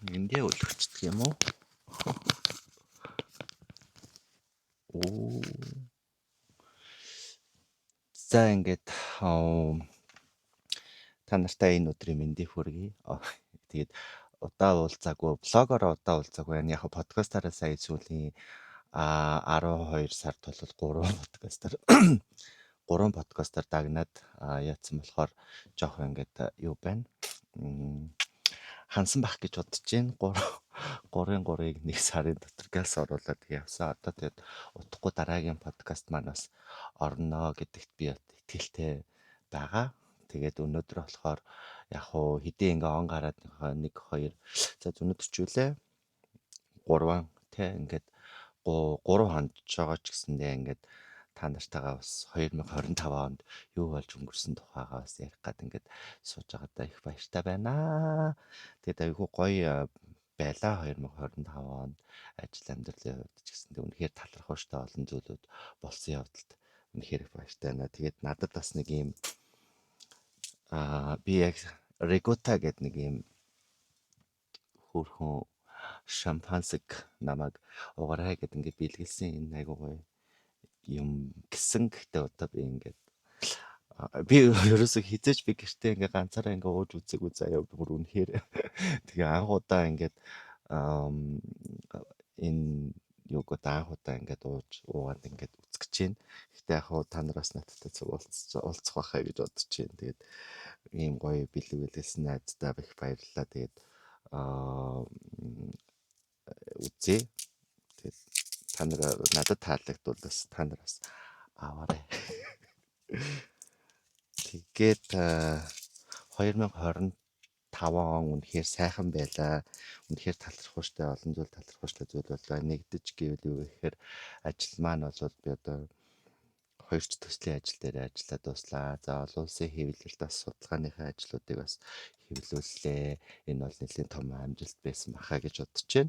Эндээ өлөвчдөг юм уу? Оо. За ингээд та нартай энэ өдрийн мэндийг хүргэе. Тэгээд удаа уулзаагүй, блогоор удаа уулзаагүй. Яг подкастаараа сая сүүлийн 12 сард бол 3 подкастаар дагнаад яатсан болохоор жоох ингээд юу байна? Хансан бах гэж бодож байна. 3-3-ыг 1 сарын дотор галс оруулаад явсан. Одоо тэгээд утгагүй дараагийн подкаст маань бас орно гэдэгт би итгэлтэй байгаа. Тэгээд өнөөдөр болохоор яг хуу хэдийн ингээ он гараад 1 2 за өнөөдөр ч үлээ 3 тий ингээд 3 хонд жоо ч гэсэндээ ингээд та нартайгаа бас 2025 онд юу болж өнгөрсөн тухайгаа бас ярих гад ингээд сууж байгаадаа их баяртай байна. Тэгээд айгүй гоё байлаа 2025 онд ажил амьдралын хувьд ч гэсэндээ үнэхээр талархав штэ олон зүйлүүд болсон явдалд үнэхээр их баяртай байна. Тэгээд надад бас нэг юм би яг Regatta гэдэг нэг юм хөөрхөн шампансик намайг угараа гэд ингээд бэлгэлсэн энэ айгүй гоё юм гисэн гэхдээ одоо би ингээд би ерөөсө хизээч би гэртээ ингээ ганцаараа ингээ ууж үзээгүй заяа бүр үнэхээр тэгээ анх удаа ингээд энэ юуг анх удаа ингээд уугаад ингээд үзэж чинь. Гэхдээ яг хуу та нараас надтай уулзах байхаа гэж бодож чинь. Тэгээд ийм гоё бэлгэлсэн найзтай их баярлалаа. Тэгээд үзье. Тэгээд та нараа надад таалагдвал бас та нараас аваарай. Тэгээд 2025 он үнэхээр сайхан байлаа. Үнэхээр талархууштай олон зүйл талархууштай зүйл боллоо. Нэгдэж гэвэл юу гэхээр ажил маань бол би одоо 2 ч төслийн ажил дээр ажиллаад дуслаа. За олон улсын хэвлэлд бас судалгааныхаа ажлуудыг бас хэвлүүллээ. Энэ бол нэлийн том амжилт байсан бахаа гэж бодож байна.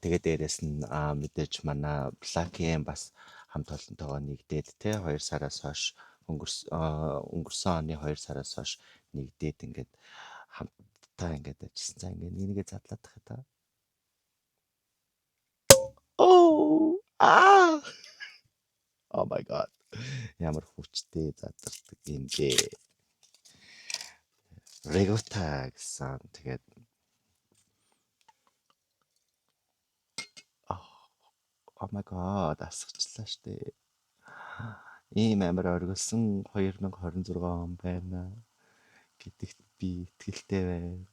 Тэгээд дээрэс нь мэдээж манай Black-ийн бас хамт олонтойгоо нэгдээд те 2 сараас хойш өнгөрсөн оны 2 сараас хойш нэгдээд ингээд хамтдаа ингээд ажилласан. За ингээд нэгээ задлаад тах та. Oh my god. Ямар хүчтэй задардаг юм бэ? Regatta гэсэн. Тэгээд oh my god, асгачлаа штэ. Ийм амар оргилсон 2026 он байна гэдэгт би итгэлтэй байна.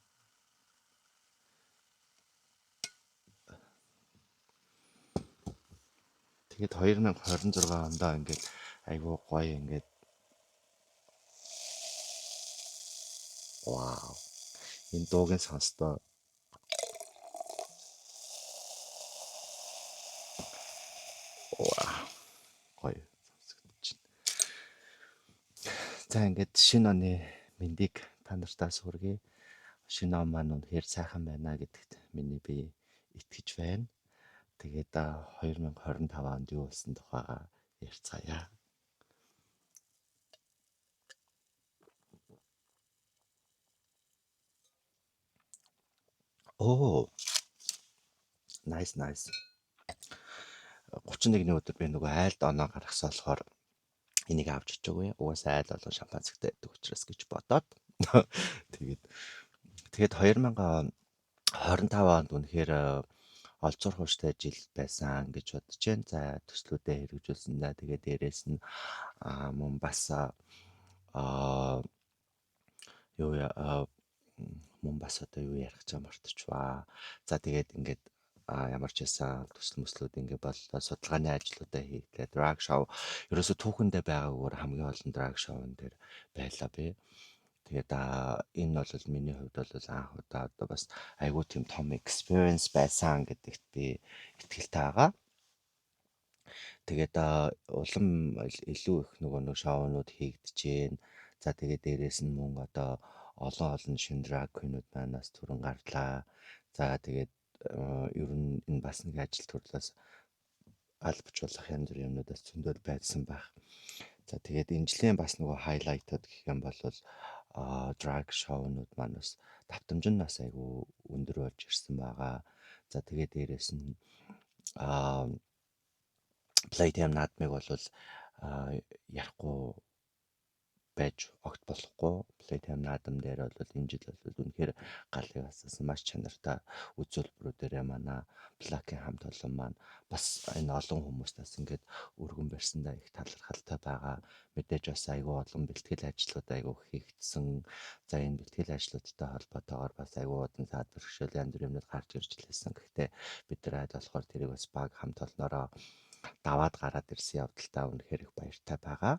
Тэгээд 2026 ондоо ингээд айгүй гоё ингээд вау. Энэ дуугийн сонстоо. Вау. Гоё сонсогдож байна. За ингээд шинэ оны мэндийг та нартаас хүргэе. Шинэ он маань үнэхээр сайхан байна гэдэгт миний би итгэж байна. Тэгээд 2025 онд юу болсон тухайгаа ярьцгаая. Оо. Nice. 31-ний өдөр би нөгөө айлд оноо гаргасан болохоор энийг авч ичээгүй. Угаасаа айл болон шампансктай байдаг учраас гэж бодоод. Тэгээд 2025 онд үнэхээр олзур хууштай жил байсан гэж бодож байна. За төслүүдээ хэрэгжүүлсэн. За тэгээд дээрэс нь мөн бас мөн бас одоо юу ярих гэж мартчихваа. За тэгээд ингээд ямар ч байсан төсөл мөслүүд ингээ боллоо. Судалгааны ажлуудаа хийлээ. Drag show ерөөсө түүхэндээ байгаагаар хамгийн олон drag show-н дээр байлаа би. Тэгээд энэ бол миний хувьд бол анх удаа одоо бас айгүй тийм том experience байсан гэдэгт би итгэлтэй байгаа. Тэгээд улам илүү их нөгөө шоунууд хийгдэж байна. За тэгээд дээрэс нь мөн одоо олон шинэ drag queen-ууд манаас түрэн гарлаа. За тэгээд ер нь энэ бас нэг ажил төрлөөс албачлах янз бүрийн юмнуудаас зөндөл байсан байх. За тэгээд энэ жилийн бас нөгөө хайлайтууд гэх юм бол драг шоунууд маань бас давтамж нь бас айгүй өндөр болж ирсэн байгаа. За тэгээд дээрэс нь аа Playtime наадмыг болвол ярихгүй байж огт болохгүй. Playtime наадам дээр бол энэ жил бол үнэхээр галыг асаасан маш чанартай үзүүлбэрүүдээр манай Black-ийн хамт олон маань бас энэ олон хүмүүстээс ингээд өргөн барьсандаа их талархалтай байгаа. Мэдээж бас айгүй олон бэлтгэл ажлууд айгүй хийгдсэн. За энэ бэлтгэл ажлуудтай холбоотойгоор бас айгүй удан саад бэрхшээл янз бүрийн юмнууд гарч ирж лээсэн. Гэхдээ бид нар аль болохоор тэрийг бас баг хамт олноороо даваад гараад ирсэн явдалтай үнэхээр их баяртай байгаа.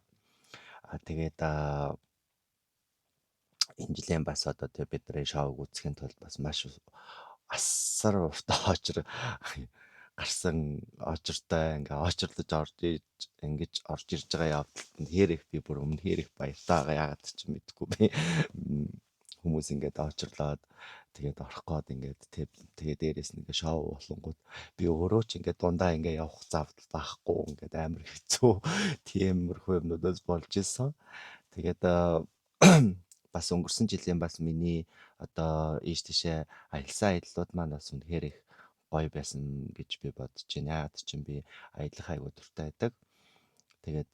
Тэгээд энэ жилийн бас одоо тэг бидний шоуг үзэхийн тулд бас маш асар уртаа очир гарсан очиртой ингээ очирлож ингэж орж ирж байгаа явдалд нь хэрэг би бүр өмнөхөр их баяртай байгаа. Ягаад ч мэдэхгүй би хүмүүс ингээд очирлоод тэгээд орох гээд ингээд тэгээд дээрээс нь ингээ шоу болонгууд би өөрөө ч ингээд дундаа ингээ явах завдал байхгүй ингээд амар хэцүү тиймэрхүү юмнуудаас болж исэн. Тэгээд бас өнгөрсөн жилийн бас миний одоо ийш тийшээ аялсан аяллууд маань бас үнэхээр их гоё байсан гэж би бодож байна. Яагаад ч юм би аялах айгуу дуртай байдаг. Тэгээд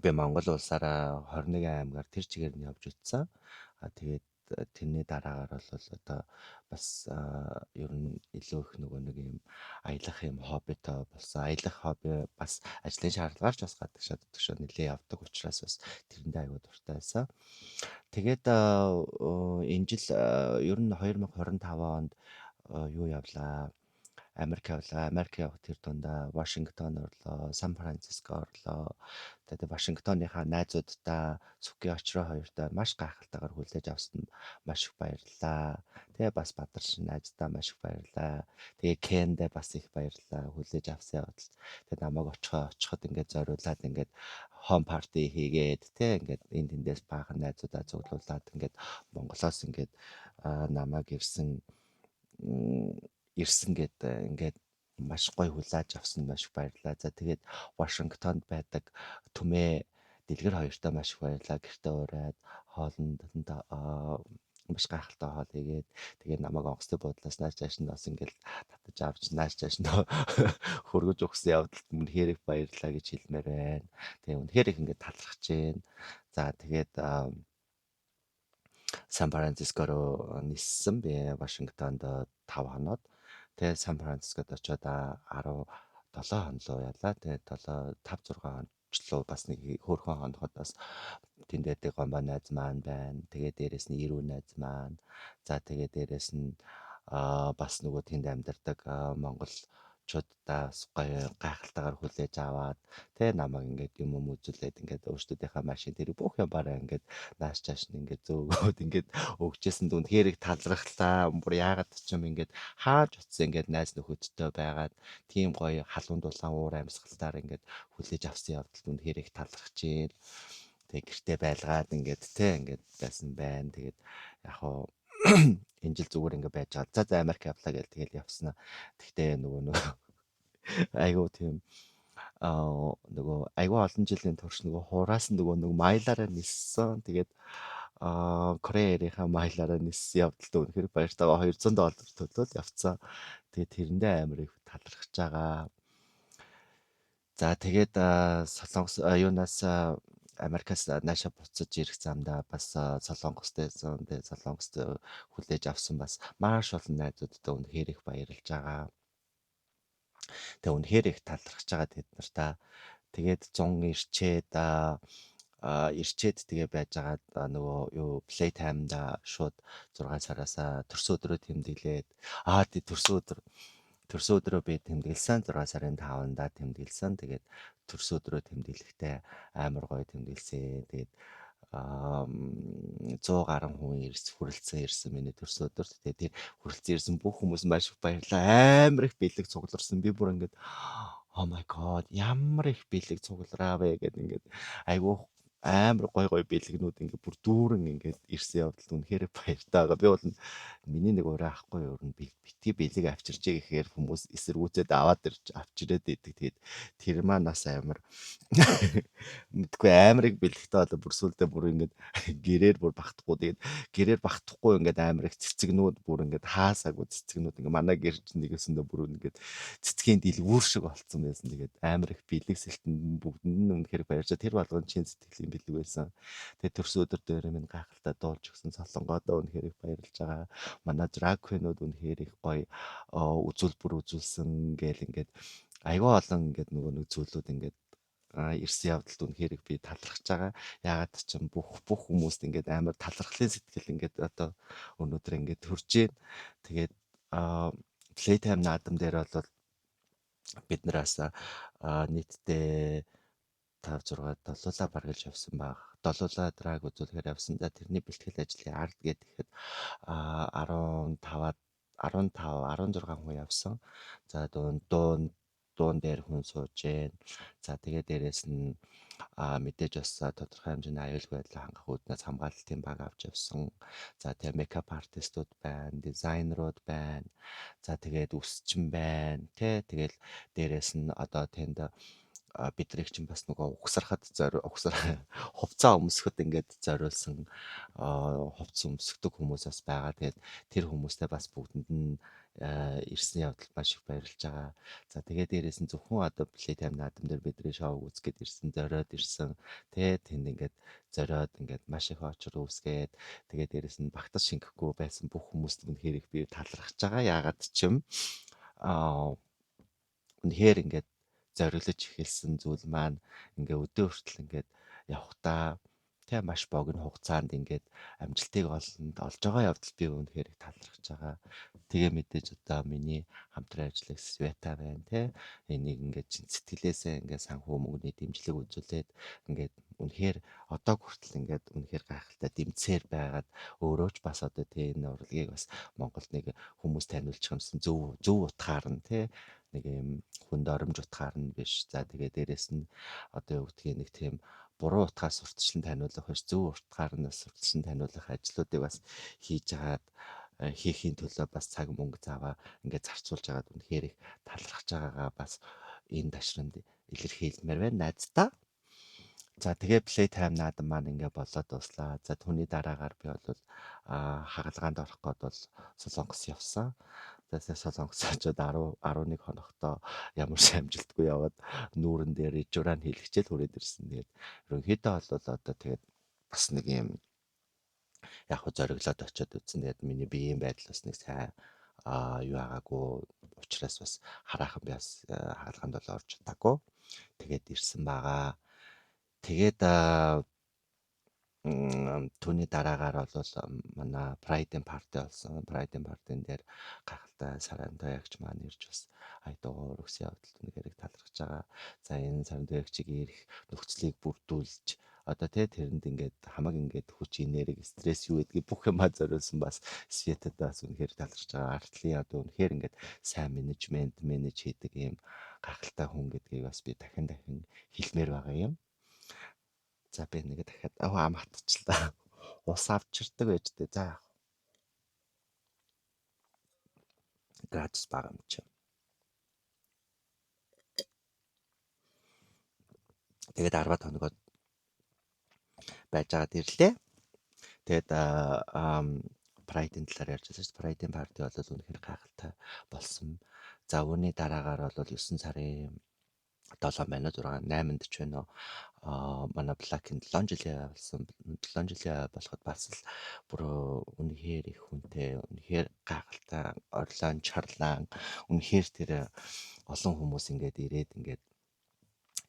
би Монгол улсаараа 21 аймгаар тэр чигээр нь явж утсан. Тэгээд тэрний дараагаар бол одоо бас ер нь илүү их нөгөө нэг юм аялах юм хоббитой болсон. Аялах хобби бас ажлын шаардлагаарч бас гадаг шатдаг шүү нэлээ явдаг учраас бас тэрэндээ аягүй дуртай байсан. Тэгээд энэ жил ер нь 2025 онд юу явлаа? Америк явлаа. Америк явах тэр дундаа Вашингтон орлоо, Сан Франциско орлоо. Тэгээд Вашингтоныхаа найзуудтай Сүки очроо хоёртой маш гайхалтайгаар хүлээж авсанд маш их баярлалаа. Тэгээ бас Бадарчин найздаа маш их баярлалаа. Тэгээ Кэндэ бас их баярлалаа хүлээж авсан явдал. Тэгээд намайг очиход ингээд зориулаад ингээд home party хийгээд тэ ингээд энэ тэндээс баахан найзуудаа цуглуулад ингээд Монголоос ингээд намайг ирсэн гэдэг ингээд маш гоё хүлээж авсан маш их баярлалаа. За тэгээд Вашингтонд байдаг Түмээ Дэлгэр хоёртой маш их баярлалаа. Гэртээ ураад хоолнд маш гайхалтай хоол игээд тэгээд намайг онгоцны буудлаас нааш цааш нь бас ингээд татаж авч нааш цааш нь хөргөж өгсөн явдалд үнэхээр их баярлалаа гэж хэлмээр байна. Тэгээд үнэхээр их ингээд талархаж байна. За тэгээд Сан Франциско руу ниссэн би Вашингтонд 5 хоноод. Тэгээд Сан Францискод очиод 17 хонлоо ялаа. Тэгээд 5-6 хончлоо бас нэг хөөрхөн хоноход бас тэндээдэг гомбо найз маань байна. Тэгээд дээрэс нь Ирүү найз маань. За тэгээд дээрэс нь бас нөгөө тэнд амьдардаг монголчуудаа гоё гайхалтайгаар хүлээж аваад тэ намайг ингээд юм үзүүлээд ингээд өөрсдийнхээ машин тэр бүх юм бараа ингээд нааш чааш нь ингээд зөөгөөд ингээд өгчээсэн дүн хэрэг талархлаа. Бүр яагаад ч юм ингээд хааж утсан ингээд найз нөхөдтэй байгаад тийм гоё халуун дулаан уур амьсгалтаар ингээд хүлээж авсан явдал дүн хэрэг талархаж байна. Тэг гэртээ байлгаад ингээд тэ ингээд байсан байна. Тэгээд яг хоо энэ жил зүгээр ингээд байж байгаа. За Америк явлаа гэл тэгэл явснаа. Тэгтээ нөгөө айгуу тийм нөгөө айгуу олон жилийн турш нөгөө хураас нөгөө майлаараа ниссэн. Тэгээд Кореерийнхаа майлаараа ниссэн явдалтай үнэхээр баяртайгаа $200 төлөөд явцсан. Тэгээд тэрэндээ амар их талархаж байгаа. За тэгээд Солонгос юунаас Америкаас наашаа буцаж ирэх замдаа бас Солонгостой Солонгост хүлээж авсан бас маш олон найзуудтай үнэхээр их баярлж байгаа. Тэгээ үнэхээр их талархаж байгаа тэд нартаа. Тэгээд 100 ирчээд тэгээ байж байгаа нөгөө юу Playtime-да шууд 6 сараас төрсөн өдрөө тэмдэглээд тий төрсөн өдрөө би тэмдэглэсэн 6 сарын 5-нд тэмдэглэсэн. Тэгээд төрсөн өдрөө тэмдэглэхдээ амар гоё тэмдэглэсэн. Тэгээд 100 гаруй хүн хүрэлцэн ирсэн миний төрсөн өдөрт. Тэгээд тэр хүрэлцэн ирсэн бүх хүмүүс маш их баярлаа. Амар их бэлэг цугларсан. Би бүр ингээд oh my god ямар их бэлэг цуглараа вэ гэд ингээд айгүй амар гой бэлгнүүд ингээ бүр дүүрэн ингээд ирсэн явдал үнэхээр баяртай байгаа. Би бол миний нэг ураа ахгүй юу ер нь битгий бэлэг авчирч гэхээр хүмүүс эсэргүүцээд аваад ирж авчирээд идэг. Тэгээд тэр маань бас амар мэдгүй амарыг бэлгэхтэй болоо бүр сүлдээ бүр ингээд гэрээр бүр багтахгүй. Тэгээд гэрээр багтахгүй ингээд амар их цэцэгнүүд бүр ингээд хаасаагүй цэцэгнүүд ингээд манай гэр чинь нэгэсэндээ бүр ингээд цэцгийн дэлгүүр шиг болцсон байсан. Тэгээд амар их бэлэг сэлтэнд бүгдэнд нь үнэхээр баярлаа. Тэр болгон чин сэтгэлийн бэлэг байсан. Тэгээд төрс өдөр дээр минь гайхалтай дуулж өгсөн солонгоодоо үнэхээр их баярлж байгаа. Манай drag queen-ууд үнэхээр их гоё үзүүлбэр үзүүлсэн гээл ингээд айгүй олон ингээд нөгөө нэг зүйлүүд ингээд ирсэн явдалд үнэхээр их би талархаж байгаа. Яагаад ч юм бүх хүмүүст ингээд амар талархлын сэтгэл ингээд одоо өнөөдөр ингээд төрж гин. Тэгээд Playtime наадам дээр бол бид нараас нийтдээ 5 6 долуулаа баргалж явсан баг. Долуулаа драг үзүүлэхээр явсан. За тэрний бэлтгэл ажлын ард гэхэд 16 хүн явсан. За дуун дээр хүн сууж гэн. За тэгээ дээрэс нь мэдээж бас тодорхой хэмжээний аюулгүй байдлаа хангах үүднээс хамгаалалтын баг авч явсан. За тэгээ мейкап артистууд байна, дизайнерууд байна. За тэгээд үсчин байна, тэ тэгэл дээрэс нь одоо тэнд бидрийг чинь бас нөгөө угсархад хувцас өмсөхөд ингээд зориулсан хувцас өмсгдөг хүмүүс бас байгаа. Тэгээд тэр хүмүүстэй бас бүгдэнд нь ирсэн явдал маш их баярлж байгаа. За тэгээд дээрээс нь зөвхөн одоо Playtime наадам дээр бидний шоу үзгээд ирсэн, зориод ирсэн. Тэгээд тэнд ингээд зориод ингээд маш их очир үүсгээд тэгээд дээрээс нь багтаж шингэхгүй байсан бүх хүмүүст үнэхээр их би талархаж байгаа. Яагаад ч юм үнэхээр ингээд зориулж эхэлсэн зүйл маань ингээ өдөө хүртэл ингээд явхдаа тэг маш богино хугацаанд ингээд амжилтыг олж байгаа явдал би үнэхээр их талархаж байгаа. Тэгээ мэдээж одоо миний хамтран ажиллах Света байна те. Энийг ингээд чин сэтгэлээсээ ингээд санхүү мөнгөний дэмжлэг үзүүлээд ингээд үнэхээр одоо хүртэл ингээд үнэхээр гайхалтай дэмцээр байгаад өөрөө ч бас одоо тэ энэ урлагийг бас Монголд нэг хүмүүс таниулчих юмсан зөв утгаар нь те нэг юм хүнд оромж утгаар нь биш. За тэгээ дээрэс нь одоо юу гэдгийг нэг тийм буруу утгаар сурталчлан таниулах биш зөв утгаар нь сурталчлан таниулах ажлуудыг бас хийж хагаад хийхийн төлөө бас цаг мөнгө заваа ингээд зарцуулж байгаад үнэхээр их талархаж байгаагаа бас энэ ташранд илэрхийлмээр байна найздаа. За тэгээ Playtime наадам маань ингээ болоод дуслаа. За түүний дараагаар би бол хагалгаанд орох гээд бол Солонгос явсан. За Солонгос очоод 11 хоногтоо ямар ч амжилтгүй яваад нүүрэн дээр ижураа хийлгчээл хүрээд ирсэн. Тэгээд ерөнхийдөө бол одоо тэгээд бас нэг юм яг хөө зориглоод очиод үзсэн. Тэгээд миний биеийн байдал бас нэг сайн юу агаагүй учраас бас хараахан би бас хаалганд бол орж чадаагүй. Тэгээд ирсэн байгаа. Тэгээд түүний дараагаар бол манай Pride party болсон. Pride party-н дээр гахалтай сарантай ягч маань ирж бас дугаар өгсөн явдал үнэхээр талархаж байгаа. За энэ сарантай ягчийг ирэх нөхцөлийг бүрдүүлж одоо тэрэнд ингээд хамаг ингээд хүч энерги стресс юу гэдгийг бүх юмаа зориулсан бас Светад бас үнэхээр талархаж байгаа. Артлын одоо үнэхээр ингээд сайн менеж хийдэг юм гахалтай хүн гэдгийг бас би дахин хэлмээр байгаа юм. За би нэг дахиад ам хатчихлаа. Ус авчирдаг байж тээ. За яах. Градус бага юм чи. Тэгээд 10 хоногод байж байгаад ирлээ. Тэгээд Pride-ийн талаар ярьж байсан шүү дээ. Pride-ийн party бол үнэхээр гайхалтай болсон. За үүний дараагаар бол 9 сарын 7 байна уу 8-нд ч байна уу манай Black-ийн 7 жилийн болсон 7 жилийн болоход бас л бүр үнэхээр их хүнтэй үнэхээр гайхалтай орлон чарлаан үнэхээр тэр олон хүмүүс ингээд ирээд ингээд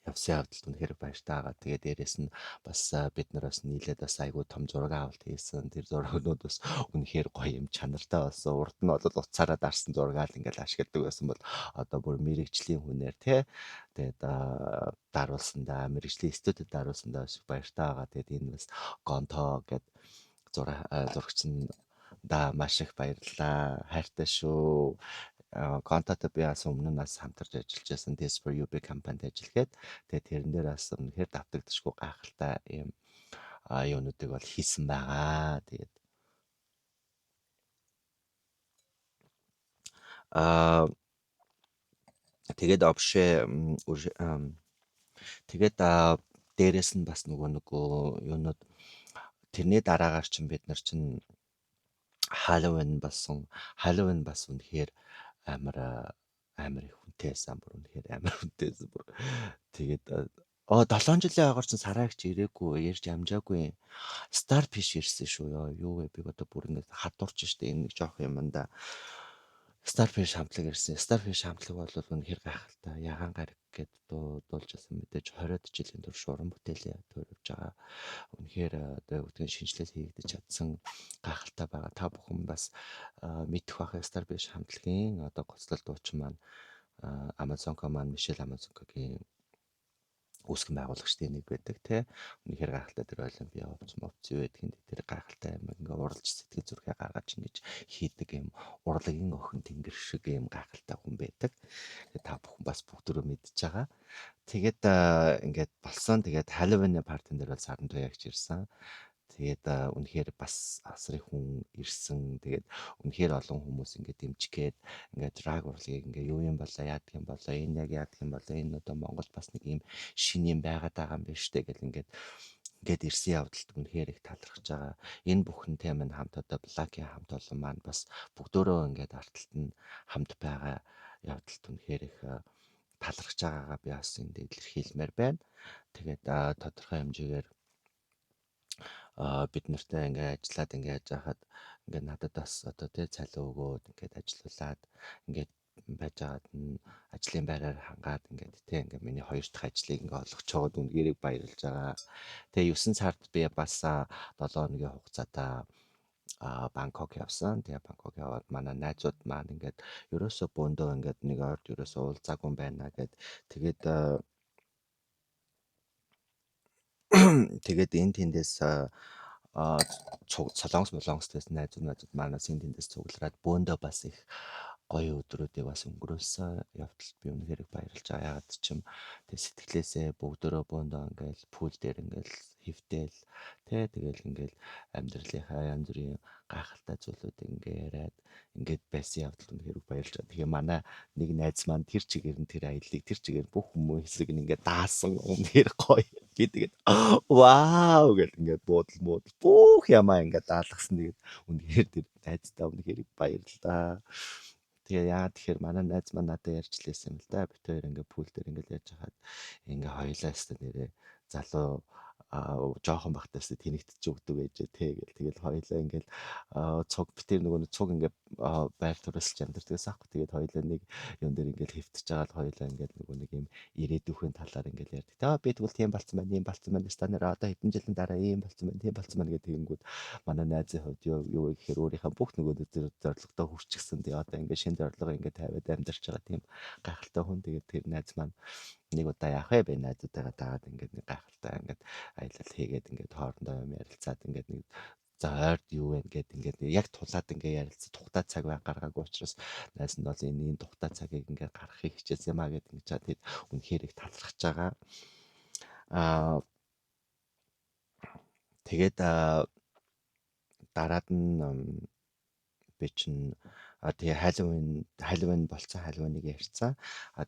явсан явдалд үнэхээр баяртай байгаа. Тэгээд дээрэс нь бас бид нараас нийлээд бас айгүй том зураг авалт хийсэн. Тэр зурагнууд бас үнэхээр гоё юм чанартай болсон. Урд нь бол уцаараа дарсан зургаал ингээл ашигладаг байсан бол одоо бүр мэрэгжлийн хүнээр тий. Тэгээд даруулсандаа мэрэгжлийн студид даруулсандаа бас баяртай байгаа. Тэгээд энэ бас Гонто гэд зурагч нь да маш их баярлалаа. Хайртай шүү. контатай би бас өмнө нь бас хамтарч ажиллаж байсан This for You B компанид ажиллагээд тэгээд тэрэн дээр бас үнэхээр давтагдчихгүй гайхалтай ийм юунуудыг бол хийсэн байгаа. Тэгээд обшээ тэгээд дээрэс нь бас нөгөө юунууд тэрний дараагаар чинь бид нар чинь Halloween бас үнэхээр амар их хүнтэйсэн бүр үнэхээр амар хүнтэйсэн бүр. Тэгээд 7 жилийн агаар чинь сараагч ирээгүй ярьж амжаагүй. Starfish ирсэн шүү ёо. Юу вэ? Би одоо бүр ингэ хадуурч штэ энэ нэг жоох юмдаа. Starfish хамтлаг ирсэн. Starfish хамтлаг бол үнэхээр гайхалтай. Ягаан гариг гэд дуулжсэн мэдээж 20-од жилийн турш уран бүтээлээ төрөвж байгаа. Үнэхээр одоо үтгэн шинжилэл хийгдэж чадсан гайхалтай байгаа. Та бүхэн бас мэдэх бах Starfish хамтлагийн одоо гоцлол дуучин маань Amazon.com маань Michelle Amazon.com-гийн үүсгэн байгуулагчдын нэг байдаг тий. Үнэхээр гайхалтай тэр Олимпиа овц юу байдаг юм тэр гайхалтай юм ингээ уралж сэтгэл зүрхээ гаргаж ингэж хийдэг юм урлагийн охин тэнгэр шиг юм гайхалтай хүн байдаг. Тэгээд та бүхэн бас бүгдөө мэдж байгаа. Тэгээд ингээд болсон. Тэгээд Halloween партин дээр бол саран туяагч ирсэн. Тэгээд үнэхээр бас асрын хүн ирсэн. Тэгээд үнэхээр олон хүмүүс ингээд дэмжихэд ингээд драг урлагийг ингээ юу юм болоо яадаг юм болоо энэ яг яадаг юм болоо энэ одоо Монголд бас нэг юм шинэ юм байгаад байгаа юм байна штэ гэл ингээд ирсэн явдалд үнэхээр их талархаж байгаа. Энэ бүхэнтэй минь хамт одоо Black-ийн хамт олон маань бас бүгдөө ингээд арталт нь хамт байгаа явдалд үнэхээр их талархаж байгаагаа би бас энд илэрхийлмээр байна. Тэгээд тодорхой хэмжээгээр бид нартай ингээд ажиллаад ингээд яхад ингээд надад бас одоо тий цалин өгөөд ингээд ажиллуулад ингээд байж байгаад нь ажлын байраар хангаад ингээд тий ингээд миний хоёр дахь ажлыг ингээд олгочоод үнэхээр баярлж байгаа. Тэгээ 9 сард би бас 7 хоногийн хугацаатаа Бангкок явсан. Тэгээ Бангкок яваад манай найзууд маань ингээд ерөөсөө бөөндөө ингээд нэг орд ерөөсөө уулзаагүй байна гэд тэгээд энэ тэндээс солонгос найзууд манаас энэ тэндээс цуглараад бөөндөө бас их гоё өдрүүдийг бас өнгөрүүлсэн явдалд би үнэхээр баярлж байгаа. Ягаад ч юм тэг сэтгэлээсээ бүгдөө бөөндөө ингээл пул дээр ингээл хөвтөл тэгэл ингээл амьдралынхаа янз бүрийн гайхалтай зүйлүүдийг ингээ яриад ингээд байсан явдалд үнэхээр баярлж байгаа. Тэгээ манай нэг найз маань тэр чигээр нь тэр аяллыг тэр чигээр бүх хүмүүсийг ингээ даасан үнэхээр гоё. Би тэгээд вау гэл ингээд буудал бүх ямаа ингээд даалгасан. Тэгээд үнэхээр тэр найздаа үнэхээр баярлалаа. Тэгээ яагаад тэгэхээр манай найз маань надад ярьж лээсэн юм л да. Бид хоёр ингээ пул дээр ингээ яаж хахад ингээ хоёлаа өстө нэрээ залуу жоохон бахтаас тэнэгтж өгдөг байжээ те гэл тэгэл хоёлаа ингээл цуг битэр нөгөө цуг ингээ байр туриалж амьдэрдэгс аахгүй. Тэгээд хоёлаа нэг юм дээр ингээл хөвтөж байгаа л хоёлаа ингээл нөгөө нэг юм ирээдүйн талаар ингээл ярьдаг. Би тэгвэл тийм болцсон байна, ийм болцсон байна. Станаар одоо хэдэн жилийн дараа ийм болцсон байна, тийм болцсон байна гэдэг тэгэнгүүт манай найзын хувьд юу гэхээр өөрийнхөө бүх нөгөө зорилгодоо хүрчихсэн. Тэгээ одоо ингээ шинэ зорилго ингээ тавиад амьдарч байгаа тийм гайхалтай хүн. Тэгээд тэр найз маань нэг удаа яах вэ? Би найзуудтайгаа дагаад ингээд нэг гайхалтай ингээд аялал хийгээд ингээд хоорондоо юм ярилцаад ингээд нэг за ойрд юу вэ гэд ингээд яг тулаад ингээд ярилцсан тухтай цаг бай гаргаагүй учраас найз нь бол энэ тухтай цагийг ингээд гаргахыг хичээсэн юм а гэд ингэж чад хэд үнэхээр их талархаж байгаа. Тэгээд дараад нь би чинь тэгээ Halloween болцсон Halloween-ыг ярьцсан.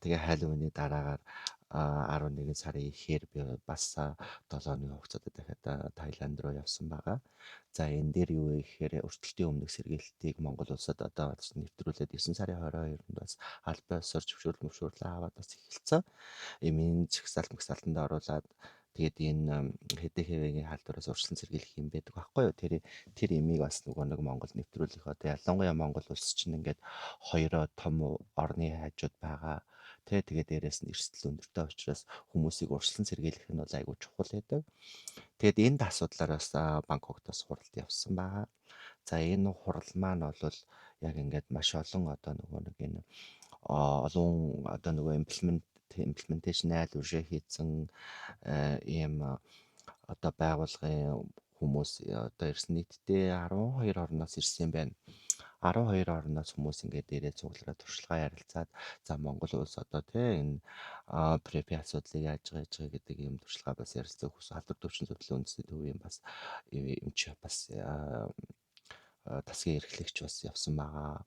Тэгээ Halloween-ийн дараагаар 11 сарын ихээр би бас 7 өдрийн хугацаатай дахиад Таиланд руу явсан байгаа. За энэ дээр юу вэ гэхээр өртөлтийн өмнөх сэргийлэлтийг Монгол улсад одоо нэвтрүүлээд 9 сарын 22-нд бас аль биесээр зөвшөөрлөө аваад бас эхэлсэн. Эмийн чагсаалтанд оруулаад тэгээд энэ хэдэн хэвийн халдвараас урьдчилан сэргийлэх юм байдаг байхгүй юу? Тэр эмийг бас нөгөө нэг Монгол нэвтрүүлэх одоо ялангуяа Монгол улс чинь ингээд хоёроо том орны хажууд байгаа. Тэгээд дээрээс нь эрсдэл өндөртэй учраас хүмүүсийг урьдчилан сэргийлэх нь бол айгүй чухал байдаг. Тэгээд энэ асуудлаар бас Бангкоктоос хуралд явсан байгаа. За энэ хурал маань бол яг ингээд маш олон одоо нөгөө нэг энэ олон одоо нөгөө имплементашн айл үржээ хийсэн ийм одоо байгууллагын хүмүүс одоо ирсэн нийтдээ 12 орноос ирсэн юм байна. 12 орноос хүмүүс ингээд ирээд цуглараа туршлагаа ярилцаад за Монгол улс одоо тий энэ препи асуудлыг яаж байгаа гэдэг юм туршлагаа бас ярилцах хүс алдар төвчин судлалын үндэсний төвийн бас юм чи бас тасгийн эрхлэгч бас явсан байгаа.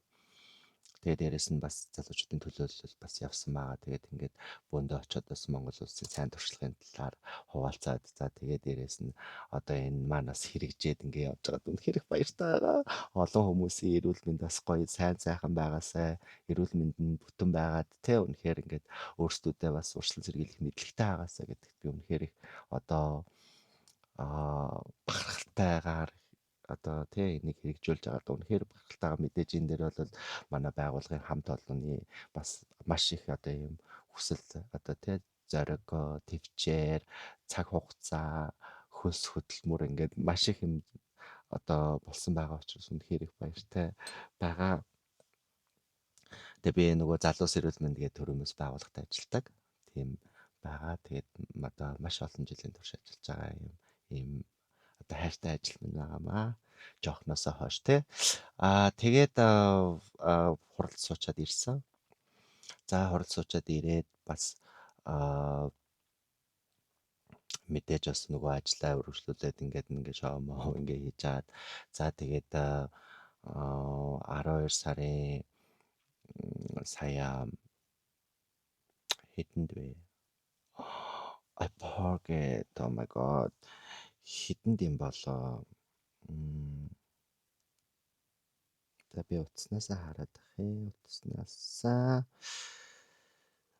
Тэгээд дээрэс нь бас залуучуудын төлөөлөл бас явсан байгаа. Тэгээд ингээд бөөндөө очиод бас Монгол улсын сайн туршлагын талаар хуваалцаад за тэгээд дээрэс нь одоо энэ манаас хэрэгжээд ингээд явж байгаад үнэхээр их баяртай байгаа. Олон хүмүүсийн эрүүл мэнд бас гоё сайн сайхан байгаасай. Эрүүл мэнд нь бүтэн байгаад те үнэхээр ингээд өөрсдөө бас урьдчилан сэргийлэх мэдлэгтэй байгаасай гэдэгт би үнэхээр их одоо бахархалтайгаар одоо тий энийг хэрэгжүүлж байгаа даа үнэхээр бахархалтайгаа мэдээж энэ дээр бол манай байгууллагын хамт олонны бас маш их одоо юм хүсэл одоо тий зориг төвчээр цаг хугацаа хөлс хөдөлмөр ингээд маш их юм одоо болсон байгаа учраас үнэхээр их баяртай байгаа. Тэгээ би нөгөө залуус эрүүл мэнд гэдэг төрөөмөс байгууллагад ажилладаг. Тийм байгаа. Тэгээд одоо маш олон жилийн турш ажиллаж байгаа юм одоо хайртай ажил минь байгаамаа. Жоохносоо хойш те. Тэгээд хурал суучаад ирсэн. За хурал суучаад ирээд бас мэдээж бас нөгөө ажлаа үргэлжлүүлээд ингээд шоомоо ингээд хийж чаад за тэгээд 12 сарын сая хэдэнд вэ? I forget. Oh my god. Хэдэнд юм болоо. За би утаснасаа хараад ахыг утаснасаа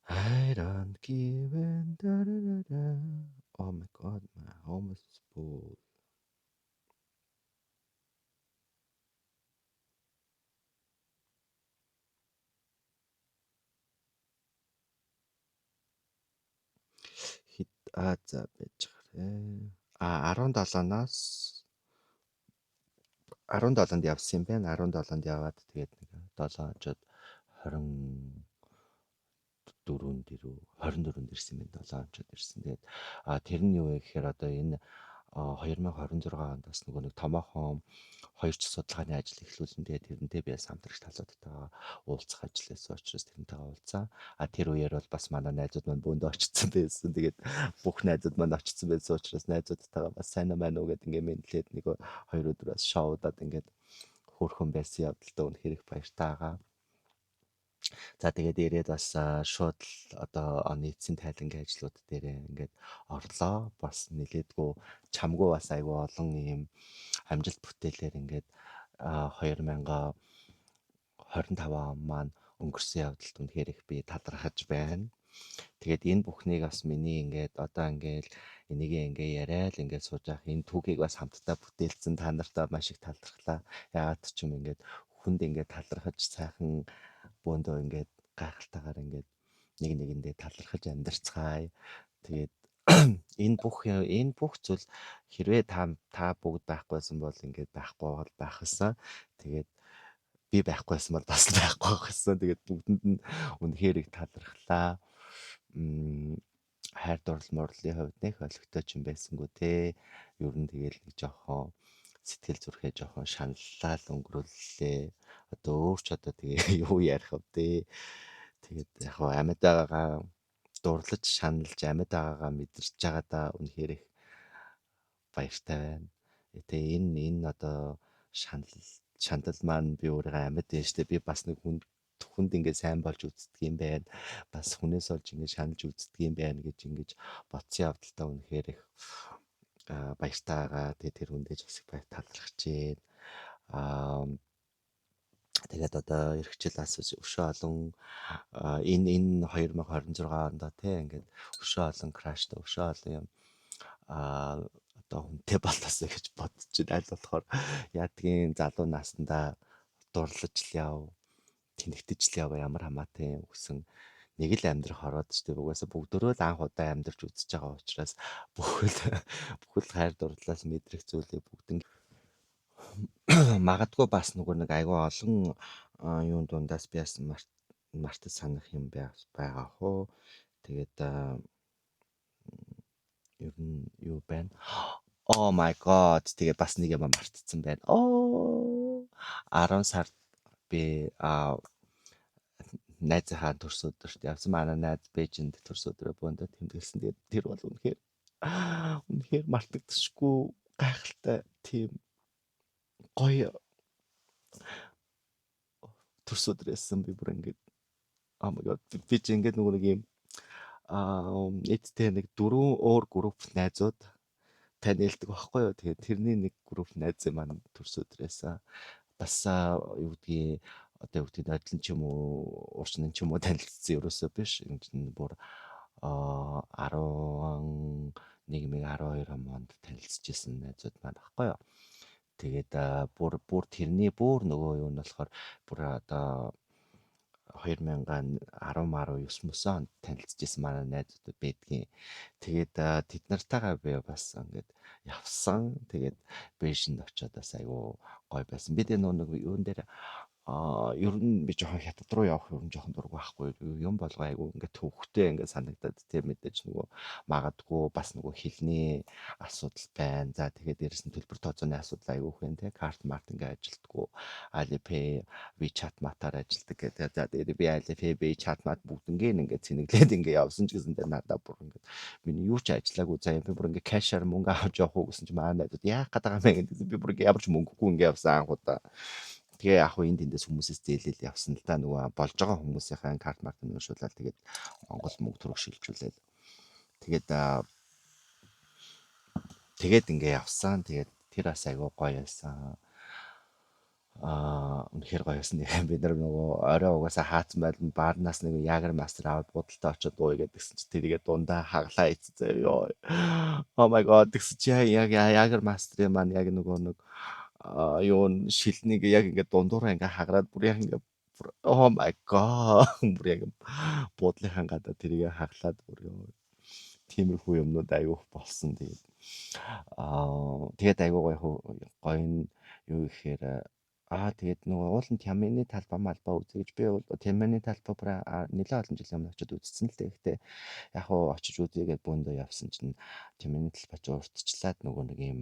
I don't give in. Oh my god, my home is full. За байж гараа. 17-наас 17-нд явсан юм байна. 17-нд яваад тэгээд нэг 7 хожоод 24-нд ирүү 24-нд ирсэн юм байна. 7 хожоод ирсэн. Тэгээд тэр нь юу вэ гэхээр одоо энэ 2026 онд бас нөгөө нэг томоохон 2 жил судалгааны ажил эхлүүлэн тэгээд тэрнтэй би хамтрагч талуудтайгаа уулзах ажил байсан учраас тэрнтэйгээ уулзаа. Тэр үеэр бол бас манай найзууд маань бөөндөө очсон байсан. Тэгээд бүх найзууд маань очсон байсан учраас найзуудтайгаа бас сайн байна уу гэдэг ингээд мэдлээд нэг 2 өдөр бас шоудаад ингээд хөөрхөн байсан явдалтай үнэхээр их баяртай байгаа. За тэгээд ирээд бас шууд одоо оны эцсийн тайлангийн ажлууд дээр ингээд орлоо. Бас нэлээдгүй чамгүй бас айгүй олон ийм амжилт бүтээлээр ингээд 2025 он маань өнгөрсөн явдалд үнэхээр их би талархаж байна. Тэгээд энэ бүхнийг бас миний ингээд одоо ингээд энийг ингээ яриад ингээд сууж явах энэ түүхийг бас хамтдаа бүтээлсэн та нартай маш их талархлаа. Яагаад ч юм ингээд хүнд ингээд талархаж сайхан бөөндөө ингээд гайхалтайгаар ингээд нэг нэгэндээ талархаж амьдарцгаая. Тэгээд энэ бүх зүйл хэрвээ та бүгд байхгүйсэн бол ингээд байхгүй бол байхсан. Тэгээд би байхгүйсэн бол бас байхгүй байсан. Тэгээд бүгдэнд нь үнэхээр их талархлаа. Хайр дурлал морлын хувьд нэх олигтой ч юм байсангүй те. Ер нь тэгэл нэг жоохон сэтгэл зүрхээ жоохон шаналлал өнгөрүүллээ. Одоо өөрч одоо тэгээ юу ярих вэ те. Тэгээд яг хоо амьд байгаагаа дурлаж шаналж амьд байгаагаа мэдэрч байгаадаа үнэхээр их баяртай байна. Тэгээ энэ одоо шанал маань би өөрийгөө амьд байна штэ. Би бас нэг хүнд ингээд сайн болж үздэг юм байна. Бас хүнээс олж ингээд шаналж үздэг юм байна гэж ингэж бодсон явдалтай үнэхээр их баяртай байгаа. Тэгээ тэр хүндэж бас их баяр талархаж байна. Тэгээд одоо эх жил бас өшөө олон энэ 2026 онд тий ингээд өшөө олон краштай өшөө олон юм одоо хүнтэй болоосоо гэж бодож байна. Аль болохоор яадгийн залуу наснда дурлаж л яв тэнэгтэж л яв ямар хамаатай өгсөн нэг л амьдрах ороод ч тийм угаасаа бүгдөө л анх удаа амьдарч үзэж байгаа учраас бүхэл хайр дурлалаас мэдрэх зүйлийг бүгдэн магадгүй бас нөгөө нэг айгүй олон юун дундаас би бас мартаж санах юм байгаа хөө. Тэгээд ер нь юу байна? Oh my god. Тэгээ бас нэг юм мартцсан байна. 10 сард би найзынхаа төрс өдөрт явсан. Манай найз Бээжинд төрс өдрөө бөөндө тэмдэглэсэн. Тэгээд тэр бол үнэхээр мартагдчихгүй гайхалтай тийм гоё төрс өдөр байсан. Би бүр ингээд oh my god би ч ингээд нөгөө нэг юм эцтэй нэг 4 өөр групп найзууд танилдаг байхгүй юу. Тэгээд тэрний нэг групп найзын маань төрс өдрөөсөн. Бас юу гэдгийг одоо юу гэдгийг адилхан ч юм уу уурчнан ч юм уу танилцсан ерөөсөө биш. Энд чинь бүр 11-12 онд танилцчихсан найзууд маань байхгүй юу. Тэгээд бүр тэрний бүр нөгөө юу нь болохоор бүр одоо 2019 онд танилцчихсан манай найзууд байдгийн. Тэгээд тэд нартайгаа би бас ингээд явсан. Тэгээд Бээжинд очиод бас айгүй гоё байсан. Бид нэг юун дээр ер нь би жоохон хятад руу явах ер нь жоохон дургүй байхгүй юм болгоо айгүй ингээд төвхтэй ингээд санагдаад тийм мэдээж нөгөө магадгүй бас нөгөө хилний асуудал байна. За тэгээд дээрэс нь төлбөр тооцооны асуудал айгүй хэн те карт март ингээд ажилтдаггүй Alipay WeChat матаар ажилтдаг гэдэг. За тэгээд би Alipay WeChat мат бүгднгийн ингээд цэнэглээд ингээд явсан ч гэсэндээ надад бүр ингээд миний юу ч ажиллаагүй за би бүр ингээд кэшэр мөнгө авч явах уу гэсэн чи манай найзууд яах гээд байгаа юм бэ гэдэг би бүр ингээд ямар ч мөнгөгүй ингээд явсан анхудаа. Тэгээ яг хуу энд тэндээс хүмүүсээс зээлэл явсан л да нөгөө болж байгаа хүмүүсийнхээ карт марк нөөшүүлээд тэгээд Монгол мөнгө төрөг шилжүүлээд тэгээд ингээ явсан. Тэгээд тэр бас айгүй гоё байсан. Үнэхээр гоё байсан. Бид нар нөгөө орой угаасаа хаацсан байлгүй баарнаас нэг ягер мастер аваад будалтай очиод ууя гэдгсэн чи тэрийгээ дундаа хаглаа ийцээ ёо. Oh my god тэгсэн чи яг ягер мастерын маань яг нөгөө нэг юу шилнийг яг ингээд дундуураа ингээд хагараад бүр яг ингээд oh my god бүр яг буудлынхаа гадаа тэрийг хаглаад бүр ёо. Тиймэрхүү юмнууд аягүй болсон. Тэгээд аягүй гоё юу гэхээр тэгээд нөгөө уулын Тямны талбай малбаа үзэж би бол Тямны талбай нэлээд олон жилийн өмнө очиод үзсэн л дээ. Гэхдээ яг хуу очиж үзээгээд бөөндөө явсан чинь Тямны талбайч уртчлаад нөгөө нэг юм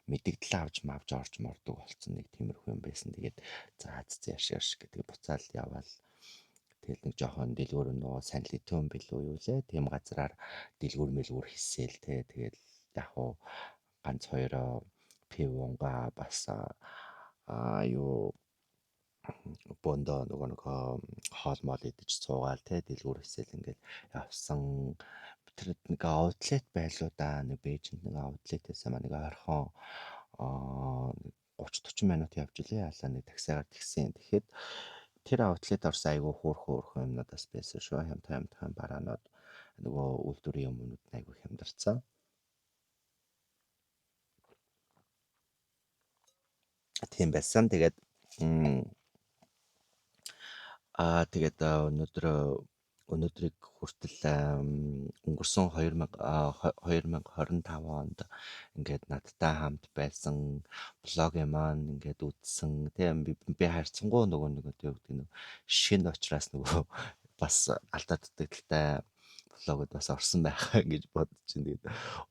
мэдэгдэл авч орж мордог болсон нэг тиймэрхүү юм байсан. Тэгээд за яш гэдэг буцаал яваал. Тэгэл нэг жоохон дэлгүүр нөгөө Санлит төм билүү юу лээ. Тийм газраар дэлгүүр мэлгүүр хийсэл те. Тэгээд яг хуу ганц хоёроо пивонга бас юу бондоо нөгөө хоол мол идэж цуугаал те дэлгүүр хийсэл ингээд явсан. Тэр нэг аутлет байлуу да. Нэг Бээжинд нэг аутлетээс маань нэг ойрхон 30-40 минут явж илээ. Ялаа нэг таксигаар тэгсэн. Тэгэхэд тэр аутлет орсон айгүй хөөрхөн юмнуудаас байсан шүү. Хямдхан бараанууд нөгөө үйлдвэрийн юмнууд айгүй хямдарсан. Тийм байсан. Тэгээд өнөөдрийг хүртэл өнгөрсөн 2025 онд ингээд надтай хамт байсан блогийн маань ингээд үзсэн тийм би харьцангуй нөгөө юу гэдэг нь шинэ учраас нөгөө бас алдаа дутагдaltaй блогод бас орсон байхаа гэж бодож чинь тэгээд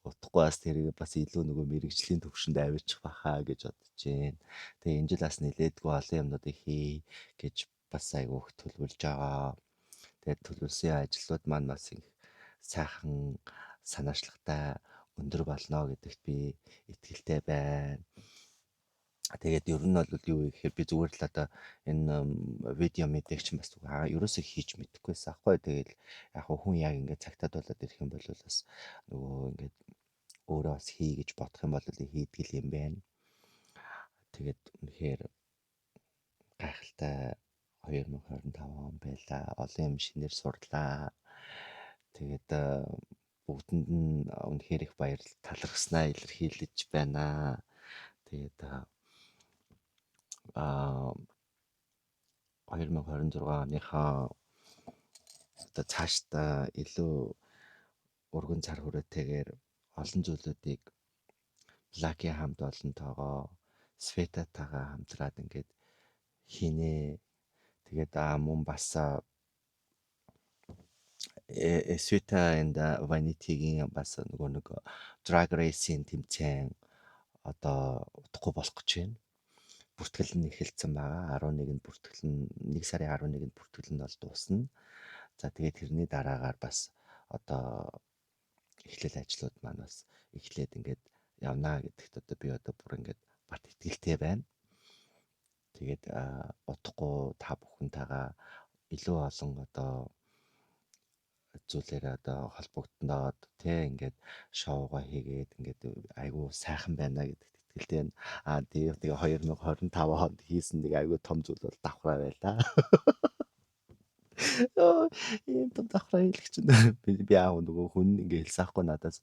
утгагүй бас тэрийг бас илүү нөгөө мэрэгжлийн төвшөнд аваачих байхаа гэж бодож байна. Тэгээ энэ жил бас нэлээдгүй олон юмнуудыг хий гэж бас айгүйх төлөвлөж байгаа. Тэгээд төлөвлөсөн ажлууд маань бас их сайхан санаачлагтай өндөр болно гэдэгт би итгэлтэй байна. Тэгээд ер нь бол юу гэхээр би зүгээр л одоо энэ видео мэдээч бас ерөөсөө хийж мэдэхгүйсэн аахгүй. Тэгээд яг хүн яг ингээд цагтаад болоод ирэх юм бол бас нөгөө ингээд өөрөө бас хий гэж бодох юм бол хийдгэл юм байна. Тэгээд үнэхээр гайхалтай 2025 он байлаа. Олон юм шинээр сурлаа. Тэгээд бүгдэнд нь үнэхээр их баярлал талархснаа илэрхийлж байна. Тэгээд 2026 оныхоо одоо цаашдаа илүү өргөн цар хүрээтэйгээр олон зүйлүүдийг Black-ийн хамт олонтойгоо Светатагаа хамтраад ингээд хийнэ. Тэгээд мөн бас Sveta and Vanity-гийн бас нөгөө Drag Race-ийн тэмцээн одоо утгагүй болох гэж байна. бүртгэл нь эхэлсэн байгаа. 11-нд бүртгэл нь 1 сарын 11-нд бүртгэл нь бол дуусна. За тэгээд тэрний дараагаар бас одоо эхлэл ажлууд маань бас эхлээд ингээд явна гэдэгт одоо би одоо бүр ингээд бат итгэлтэй байна. Тэгээд удахгүй та бүхэнтэйгээ илүү олон одоо зүйлээр одоо холбогдноод ингээд шоугаа хийгээд ингээд айгүй сайхан байна гэдэгт итгэлтэй байна. Тэгээ 2025 онд хийсэн нэг айгүй том зүйл бол давхраа байлаа. Ийм том давхраа хийлгэж байна. Би нөгөө хүн ингээ хэлсэн ахгүй надаас.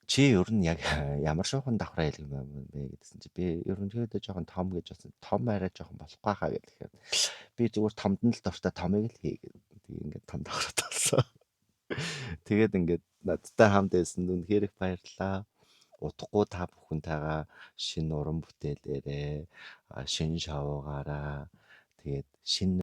Чи ер нь яг ямар шоухан давхраа хийлгэх юм бэ гэдсэн чи би ерөнхийдөө жоохон том гэж болсон. Том арай жоохон болохгүй хаа гэхээр би зүгээр томд нь л дуртай томыг л хий гэдэг. Тэгээ ингээд том давхраа болсон. Тэгээд ингээд надтай хамт байсан үнэхээр их баярлалаа. Удахгүй та бүхэнтэйгээ шинэ уран бүтээлээрээ шинэ шоугаараа тэгээд шинэ